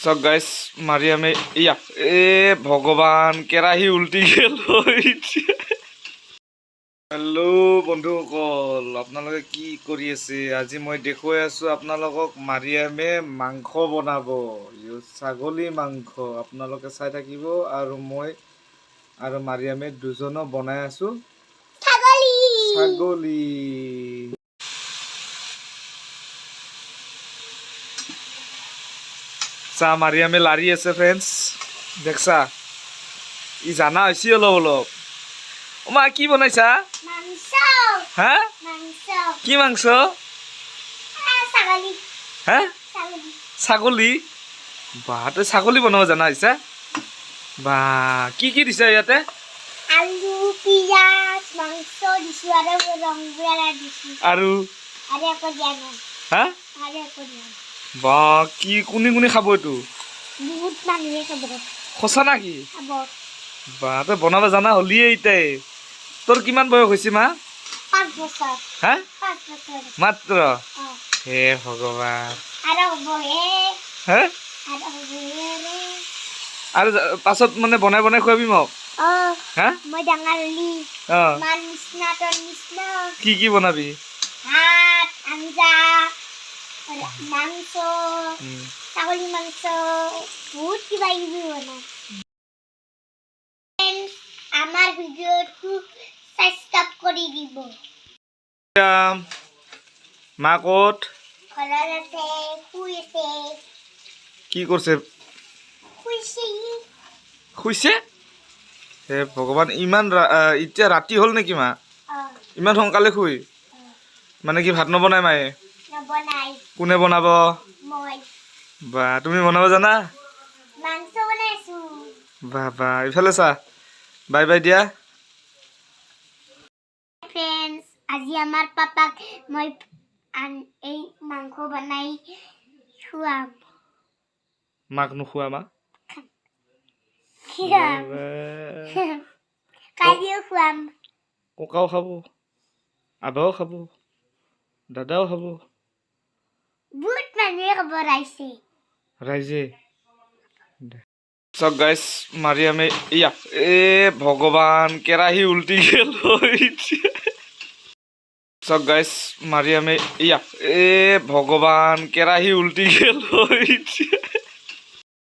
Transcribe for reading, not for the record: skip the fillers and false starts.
So guys, মাৰিয়ামে ইয়া ভগৱান কেৰাহী উল্টি গেল। হেল্ল' বন্ধুসকল, আপোনালোকে কি কৰি আছে? আজি মই দেখুৱাই আছোঁ আপোনালোকক মাৰিয়ামে মাংস বনাব, ছাগলী মাংস। আপোনালোকে চাই থাকিব আৰু মই আৰু মাৰিয়ামে দুজনো বনাই আছোঁ ছাগলী। চা মাৰিয়ামে লাৰি আছে ফ্ৰেণ্ডছ, দেখছা ই জানা হৈছে অলপ অলপ। মা কি বনাইছা? হা কি মাংস? হা ছাগলী? বা তই ছাগলী বনাব জানা হৈছা? বা কি কি দিছা ইয়াতে? আলু পিয়াজ মাংস দিছো আৰু ৰং বেৰা দিছো আৰু একো দিয়া নাই। হা একো দিয়া নাই। বা কি কোনি কোনি খাব এইটো? বহুত মানুহে খাব। সঁচা নাকি? খাব। বা তই বনাব জানা হলিয়ে ইতাই। তোৰ কিমান বয়স হৈছে মা? 5 বছৰ। হা 5 বছৰ মাত্ৰ? হে ভগৱান। আৰু বহে হা আৰু পাছত মানে বনাই বনাই খুৱাবি মোক। হা মই ডাঙৰ হলি মান নিচিনা তোৰ নিচিনা কি কি বনাবি? ভাত আঞ্জা মাংস ছাগলী মাংস বহুত কিবা কিবি বনাম। আমাৰ ভিডিঅ'টো সাবস্ক্ৰাইব কৰি দিব। মা ক'ত? ঘৰত আছে, শুই আছে। কি কৰিছে? শুইছে? হে ভগৱান, ইমান এতিয়া ৰাতি হ'ল নেকি মা? ইমান সোনকালে শুই? মানে কি ভাত নবনাই মায়ে? নবনাই। কোনে বনাব? মই। বা তুমি বনাব জানা? মাংস বনাইছো। বা বা ইফালে চা, বাই বাই দিয়া। ফ্ৰেণ্ডছ, আজি আমাৰ পাপাক মই এই মাংস বনাই খুৱাম। মাক নোখোৱা মা? কালিও খুৱাম। ককাও খাব, আবাও খাব, দাদাও খাব, বহুত মানুহে খাব ৰাইজে। চক গাইছ, মাৰিয়ামে ইয়া ভগৱান কেৰাহী উল্টি গেল। চক গাইছ, মাৰিয়ামে ইয়া ভগৱান কেৰাহী উল্টি গেল।